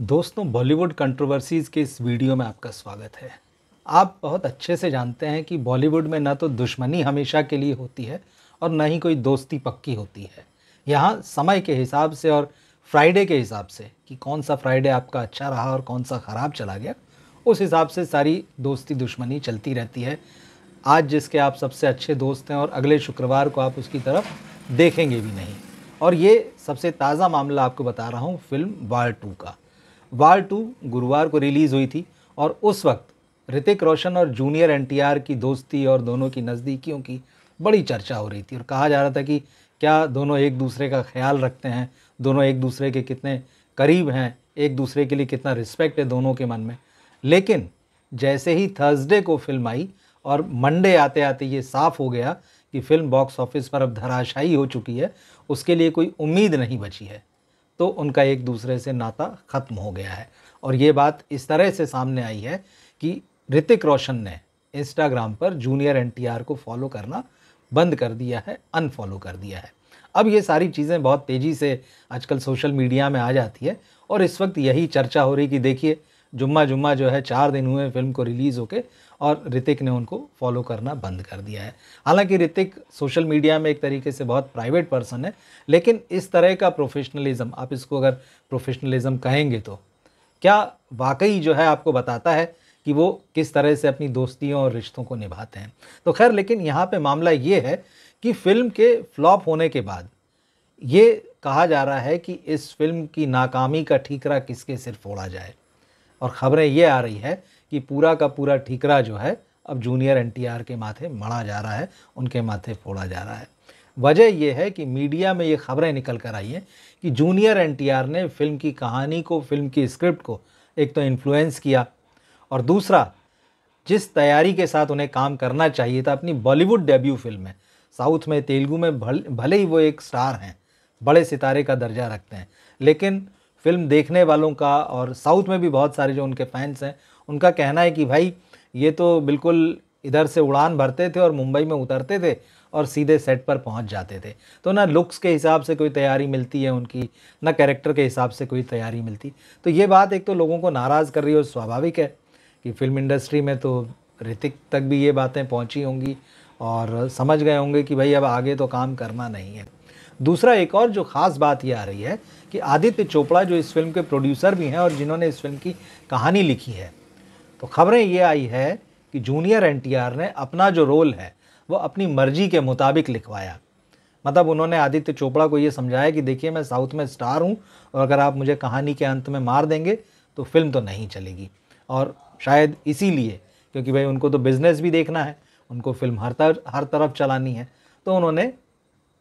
दोस्तों, बॉलीवुड कंट्रोवर्सीज़ के इस वीडियो में आपका स्वागत है। आप बहुत अच्छे से जानते हैं कि बॉलीवुड में ना तो दुश्मनी हमेशा के लिए होती है और ना ही कोई दोस्ती पक्की होती है। यहाँ समय के हिसाब से और फ्राइडे के हिसाब से कि कौन सा फ्राइडे आपका अच्छा रहा और कौन सा ख़राब चला गया, उस हिसाब से सारी दोस्ती दुश्मनी चलती रहती है। आज जिसके आप सबसे अच्छे दोस्त हैं और अगले शुक्रवार को आप उसकी तरफ देखेंगे भी नहीं। और ये सबसे ताज़ा मामला आपको बता रहा हूँ फिल्म वार 2 का। वार 2 गुरुवार को रिलीज़ हुई थी और उस वक्त ऋतिक रोशन और जूनियर एनटीआर की दोस्ती और दोनों की नज़दीकियों की बड़ी चर्चा हो रही थी और कहा जा रहा था कि क्या दोनों एक दूसरे का ख्याल रखते हैं, दोनों एक दूसरे के कितने करीब हैं, एक दूसरे के लिए कितना रिस्पेक्ट है दोनों के मन में। लेकिन जैसे ही थर्सडे को फिल्म आई और मंडे आते आते ये साफ़ हो गया कि फ़िल्म बॉक्स ऑफिस पर अब धराशायी हो चुकी है, उसके लिए कोई उम्मीद नहीं बची है, तो उनका एक दूसरे से नाता ख़त्म हो गया है। और ये बात इस तरह से सामने आई है कि ऋतिक रोशन ने इंस्टाग्राम पर जूनियर एनटीआर को फॉलो करना बंद कर दिया है, अनफॉलो कर दिया है। अब ये सारी चीज़ें बहुत तेज़ी से आजकल सोशल मीडिया में आ जाती है और इस वक्त यही चर्चा हो रही कि देखिए जुम्मा जो है 4 दिन हुए फिल्म को रिलीज़ होके और ऋतिक ने उनको फॉलो करना बंद कर दिया है। हालांकि ऋतिक सोशल मीडिया में एक तरीके से बहुत प्राइवेट पर्सन है, लेकिन इस तरह का प्रोफेशनलिज्म, आप इसको अगर प्रोफेशनलिज्म कहेंगे तो क्या वाकई जो है आपको बताता है कि वो किस तरह से अपनी दोस्तियों और रिश्तों को निभाते हैं। तो खैर, लेकिन यहाँ पे मामला ये है कि फ़िल्म के फ्लॉप होने के बाद ये कहा जा रहा है कि इस फिल्म की नाकामी का ठीकरा किसके सिर फोड़ा जाए, और ख़बरें ये आ रही है कि पूरा का पूरा ठीकरा जो है अब जूनियर एनटीआर के माथे मढ़ा जा रहा है, उनके माथे फोड़ा जा रहा है। वजह यह है कि मीडिया में ये खबरें निकल कर आई हैं कि जूनियर एनटीआर ने फिल्म की कहानी को, फिल्म की स्क्रिप्ट को एक तो इन्फ्लुएंस किया और दूसरा, जिस तैयारी के साथ उन्हें काम करना चाहिए था अपनी बॉलीवुड डेब्यू फिल्म में, साउथ में, तेलुगु में भले ही वो एक स्टार हैं, बड़े सितारे का दर्जा रखते हैं, लेकिन फिल्म देखने वालों का और साउथ में भी बहुत सारे जो उनके फैंस हैं, उनका कहना है कि भाई ये तो बिल्कुल इधर से उड़ान भरते थे और मुंबई में उतरते थे और सीधे सेट पर पहुंच जाते थे। तो ना लुक्स के हिसाब से कोई तैयारी मिलती है उनकी, ना कैरेक्टर के हिसाब से कोई तैयारी मिलती। तो ये बात एक तो लोगों को नाराज़ कर रही है और स्वाभाविक है कि फिल्म इंडस्ट्री में तो ऋतिक तक भी ये बातें पहुँची होंगी और समझ गए होंगे कि भाई अब आगे तो काम करना नहीं है। दूसरा, एक और जो ख़ास बात ये आ रही है कि आदित्य चोपड़ा जो इस फिल्म के प्रोड्यूसर भी हैं और जिन्होंने इस फिल्म की कहानी लिखी है, तो खबरें ये आई है कि जूनियर एनटीआर ने अपना जो रोल है वो अपनी मर्जी के मुताबिक लिखवाया। मतलब उन्होंने आदित्य चोपड़ा को ये समझाया कि देखिए मैं साउथ में स्टार हूँ और अगर आप मुझे कहानी के अंत में मार देंगे तो फिल्म तो नहीं चलेगी। और शायद इसीलिए, क्योंकि भाई उनको तो बिज़नेस भी देखना है, उनको फिल्म हर तरफ चलानी है, तो उन्होंने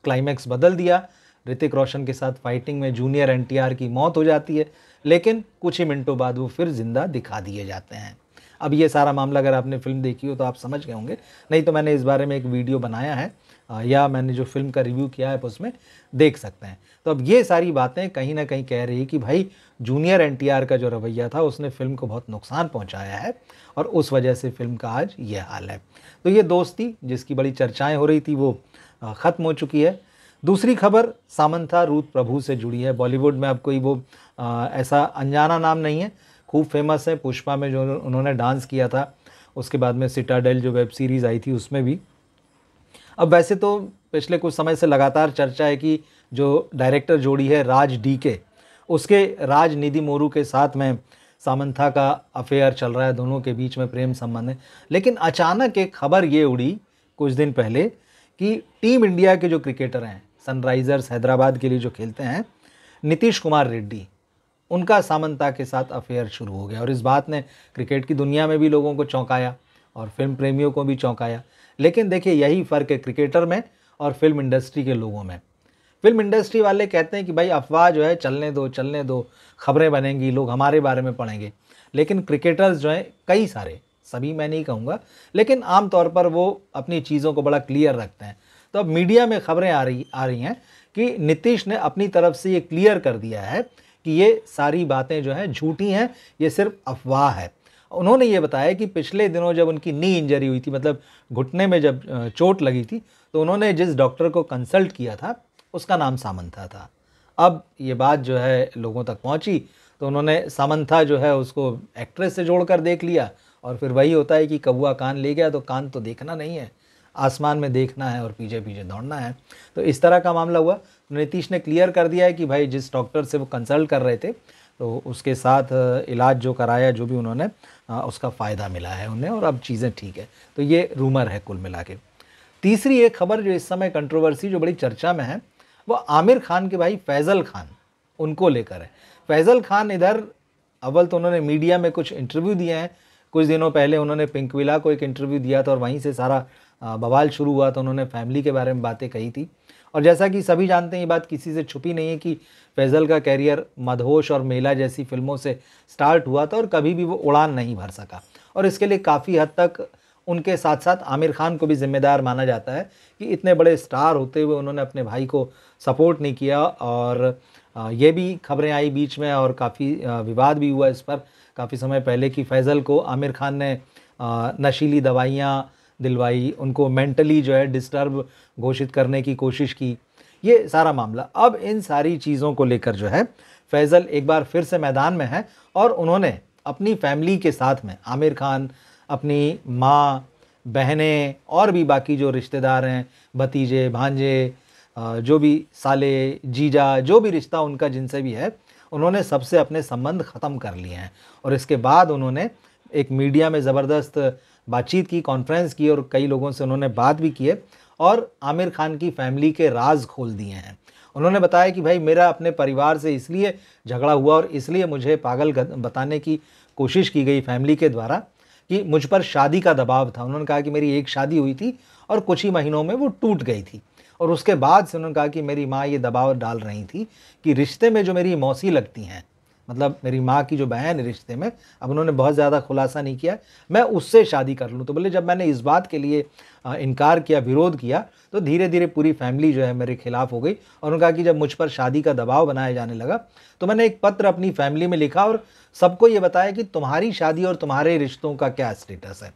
क्लाइमैक्स बदल दिया। ऋतिक रोशन के साथ फाइटिंग में जूनियर एनटीआर की मौत हो जाती है, लेकिन कुछ ही मिनटों बाद वो फिर ज़िंदा दिखा दिए जाते हैं। अब ये सारा मामला अगर आपने फ़िल्म देखी हो तो आप समझ गए होंगे, नहीं तो मैंने इस बारे में एक वीडियो बनाया है या मैंने जो फ़िल्म का रिव्यू किया है उसमें देख सकते हैं। तो अब ये सारी बातें कहीं ना कहीं कह रही है कि भाई जूनियर एनटीआर का जो रवैया था उसने फ़िल्म को बहुत नुकसान पहुँचाया है और उस वजह से फ़िल्म का आज ये हाल है। तो ये दोस्ती जिसकी बड़ी चर्चाएँ हो रही थी वो ख़त्म हो चुकी है। दूसरी खबर सामंथा रूथ प्रभु से जुड़ी है। बॉलीवुड में अब कोई वो ऐसा अनजाना नाम नहीं है, खूब फेमस है। पुष्पा में जो उन्होंने डांस किया था, उसके बाद में सिटाडेल जो वेब सीरीज़ आई थी उसमें भी। अब वैसे तो पिछले कुछ समय से लगातार चर्चा है कि जो डायरेक्टर जोड़ी है राज डीके, उसके राज निधि मोरू के साथ में सामंथा का अफेयर चल रहा है, दोनों के बीच में प्रेम संबंध है। लेकिन अचानक एक खबर ये उड़ी कुछ दिन पहले कि टीम इंडिया के जो क्रिकेटर हैं, सनराइज़र्स हैदराबाद के लिए जो खेलते हैं, नीतीश कुमार रेड्डी, उनका सामंता के साथ अफेयर शुरू हो गया। और इस बात ने क्रिकेट की दुनिया में भी लोगों को चौंकाया और फिल्म प्रेमियों को भी चौंकाया। लेकिन देखिए यही फ़र्क है क्रिकेटर में और फिल्म इंडस्ट्री के लोगों में। फिल्म इंडस्ट्री वाले कहते हैं कि भाई अफवाह जो है चलने दो, खबरें बनेंगी, लोग हमारे बारे में पढ़ेंगे। लेकिन क्रिकेटर्स जो हैं, कई सारे, सभी मैं नहीं कहूँगा, लेकिन आम तौर पर वो अपनी चीज़ों को बड़ा क्लियर रखते हैं। तो अब मीडिया में खबरें आ रही हैं कि नीतीश ने अपनी तरफ से ये क्लियर कर दिया है कि ये सारी बातें जो हैं झूठी हैं, ये सिर्फ अफवाह है। उन्होंने ये बताया कि पिछले दिनों जब उनकी नी इंजरी हुई थी, मतलब घुटने में जब चोट लगी थी, तो उन्होंने जिस डॉक्टर को कंसल्ट किया था उसका नाम सामंथा था। अब ये बात जो है लोगों तक पहुंची तो उन्होंने सामंथा जो है उसको एक्ट्रेस से जोड़कर देख लिया, और फिर वही होता है कि कौवा कान ले गया तो कान तो देखना नहीं है, आसमान में देखना है और पीछे पीछे दौड़ना है। तो इस तरह का मामला हुआ। नीतीश ने क्लियर कर दिया है कि भाई जिस डॉक्टर से वो कंसल्ट कर रहे थे तो उसके साथ इलाज जो कराया, जो भी उन्होंने उसका फ़ायदा मिला है उन्हें, और अब चीज़ें ठीक है। तो ये रूमर है कुल मिला के। तीसरी एक खबर जो इस समय कंट्रोवर्सी जो बड़ी चर्चा में है वो आमिर खान के भाई फैज़ल खान, उनको लेकर है। फैज़ल खान इधर अव्वल तो उन्होंने मीडिया में कुछ इंटरव्यू दिए हैं। कुछ दिनों पहले उन्होंने पिंकविला को एक इंटरव्यू दिया था और वहीं से सारा बवाल शुरू हुआ। तो उन्होंने फैमिली के बारे में बातें कही थी, और जैसा कि सभी जानते हैं ये बात किसी से छुपी नहीं है कि फैज़ल का कैरियर मदहोश और मेला जैसी फिल्मों से स्टार्ट हुआ था और कभी भी वो उड़ान नहीं भर सका, और इसके लिए काफ़ी हद तक उनके साथ साथ आमिर खान को भी जिम्मेदार माना जाता है कि इतने बड़े स्टार होते हुए उन्होंने अपने भाई को सपोर्ट नहीं किया। और ये भी खबरें आई बीच में और काफ़ी विवाद भी हुआ इस पर काफ़ी समय पहले कि फैज़ल को आमिर खान ने नशीली दवाइयाँ दिलवाई, उनको मेंटली जो है डिस्टर्ब घोषित करने की कोशिश की, ये सारा मामला। अब इन सारी चीज़ों को लेकर जो है फैज़ल एक बार फिर से मैदान में है, और उन्होंने अपनी फैमिली के साथ में आमिर खान, अपनी माँ, बहनें और भी बाकी जो रिश्तेदार हैं, भतीजे भांजे, जो भी साले जीजा, जो भी रिश्ता उनका जिनसे भी है, उन्होंने सबसे अपने संबंध ख़त्म कर लिए हैं। और इसके बाद उन्होंने एक मीडिया में ज़बरदस्त बातचीत की, कॉन्फ्रेंस की, और कई लोगों से उन्होंने बात भी की है और आमिर खान की फैमिली के राज खोल दिए हैं। उन्होंने बताया कि भाई मेरा अपने परिवार से इसलिए झगड़ा हुआ और इसलिए मुझे पागल बताने की कोशिश की गई फैमिली के द्वारा कि मुझ पर शादी का दबाव था। उन्होंने कहा कि मेरी एक शादी हुई थी और कुछ ही महीनों में वो टूट गई थी, और उसके बाद से उन्होंने कहा कि मेरी माँ ये दबाव डाल रही थी कि रिश्ते में जो मेरी मौसी लगती हैं, मतलब मेरी माँ की जो बहन है रिश्ते में, अब उन्होंने बहुत ज़्यादा खुलासा नहीं किया, मैं उससे शादी कर लूँ। तो बोले जब मैंने इस बात के लिए इनकार किया, विरोध किया, तो धीरे धीरे पूरी फैमिली जो है मेरे खिलाफ़ हो गई। और उन्होंने कहा कि जब मुझ पर शादी का दबाव बनाया जाने लगा तो मैंने एक पत्र अपनी फैमिली में लिखा और सबको ये बताया कि तुम्हारी शादी और तुम्हारे रिश्तों का क्या स्टेटस है।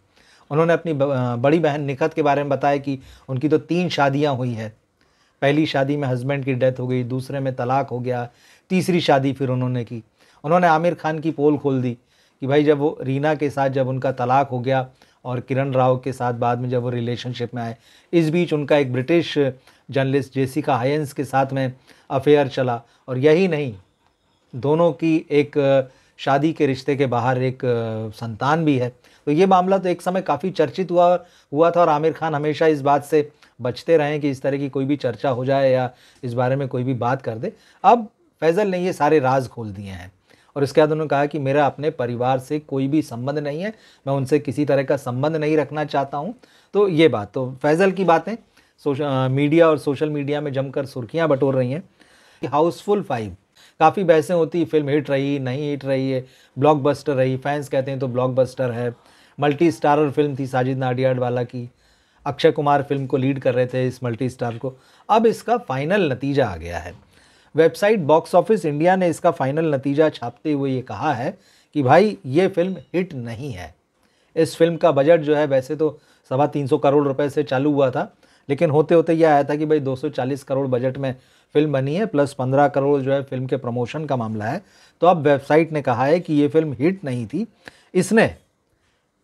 उन्होंने अपनी बड़ी बहन निखत के बारे में बताया कि उनकी तो 3 शादियाँ हुई है। पहली शादी में हस्बैंड की डेथ हो गई, दूसरे में तलाक हो गया, तीसरी शादी फिर उन्होंने की। उन्होंने आमिर खान की पोल खोल दी कि भाई जब वो रीना के साथ जब उनका तलाक हो गया और किरण राव के साथ बाद में जब वो रिलेशनशिप में आए, इस बीच उनका एक ब्रिटिश जर्नलिस्ट जेसिका हायंस के साथ में अफेयर चला। और यही नहीं, दोनों की एक शादी के रिश्ते के बाहर एक संतान भी है। तो ये मामला तो एक समय काफ़ी चर्चित हुआ था, और आमिर खान हमेशा इस बात से बचते रहे कि इस तरह की कोई भी चर्चा हो जाए या इस बारे में कोई भी बात कर दे। अब फैज़ल ने ये सारे राज खोल दिए हैं, और इसके बाद उन्होंने कहा कि मेरा अपने परिवार से कोई भी संबंध नहीं है, मैं उनसे किसी तरह का संबंध नहीं रखना चाहता हूँ। तो ये बात, तो फैज़ल की बातें मीडिया और सोशल मीडिया में जमकर सुर्खियाँ बटोर रही हैं। हाउसफुल 5 काफ़ी बहसें होती, फिल्म हिट रही नहीं हिट रही है, ब्लॉकबस्टर रही, फैंस कहते हैं तो ब्लॉकबस्टर है, मल्टी स्टारर फिल्म थी साजिद नाडियाडवाला की, अक्षय कुमार फिल्म को लीड कर रहे थे इस मल्टी स्टार को। अब इसका फाइनल नतीजा आ गया है। वेबसाइट बॉक्स ऑफिस इंडिया ने इसका फाइनल नतीजा छापते हुए ये कहा है कि भाई ये फिल्म हिट नहीं है। इस फिल्म का बजट जो है वैसे तो 325 करोड़ रुपए से चालू हुआ था, लेकिन होते होते ये आया था कि भाई 240 करोड़ बजट में फिल्म बनी है, प्लस 15 करोड़ जो है फिल्म के प्रमोशन का मामला है। तो अब वेबसाइट ने कहा है कि ये फिल्म हिट नहीं थी। इसने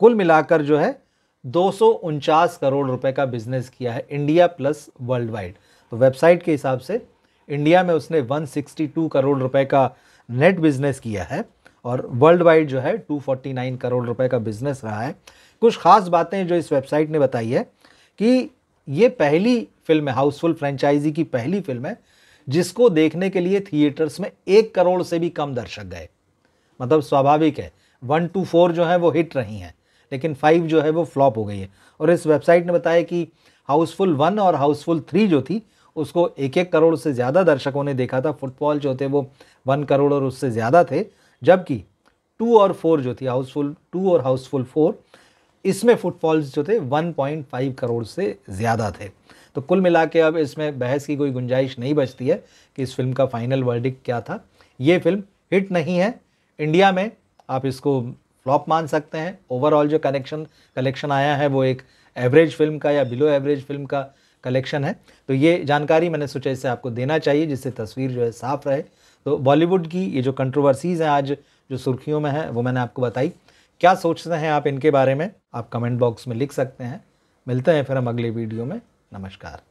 कुल मिलाकर जो है 249 करोड़ रुपए का बिजनेस किया है, इंडिया प्लस वर्ल्ड वाइड। तो वेबसाइट के हिसाब से इंडिया में उसने 162 करोड़ रुपए का नेट बिजनेस किया है, और वर्ल्ड वाइड जो है 249 करोड़ रुपए का बिजनेस रहा है। कुछ खास बातें जो इस वेबसाइट ने बताई है कि ये पहली फिल्म है, हाउसफुल फ्रेंचाइजी की पहली फिल्म है जिसको देखने के लिए थिएटर्स में 1 करोड़ से भी कम दर्शक गए। मतलब स्वाभाविक है, 1 to 4 जो है वो हिट रही हैं, लेकिन 5 जो है वो फ्लॉप हो गई है। और इस वेबसाइट ने बताया कि हाउसफुल 1 और हाउसफुल 3 जो थी उसको 1-1 करोड़ से ज़्यादा दर्शकों ने देखा था। फुटबॉल जो थे वो 1 करोड़ और उससे ज़्यादा थे, जबकि 2 और 4 जो थी, हाउसफुल 2 और हाउसफुल 4, इसमें फुटफॉल्स जो थे 1.5 करोड़ से ज़्यादा थे। तो कुल मिला के अब इसमें बहस की कोई गुंजाइश नहीं बचती है कि इस फिल्म का फाइनल वर्डिक्ट क्या था। ये फिल्म हिट नहीं है, इंडिया में आप इसको फ्लॉप मान सकते हैं। ओवरऑल जो कलेक्शन आया है वो एक एवरेज फिल्म का या बिलो एवरेज फिल्म का कलेक्शन है। तो ये जानकारी मैंने सोचा इससे आपको देना चाहिए, जिससे तस्वीर जो है साफ रहे। तो बॉलीवुड की ये जो कंट्रोवर्सीज़ हैं आज जो सुर्खियों में है वो मैंने आपको बताई। क्या सोचते हैं आप इनके बारे में, आप कमेंट बॉक्स में लिख सकते हैं। मिलते हैं फिर हम अगले वीडियो में। नमस्कार।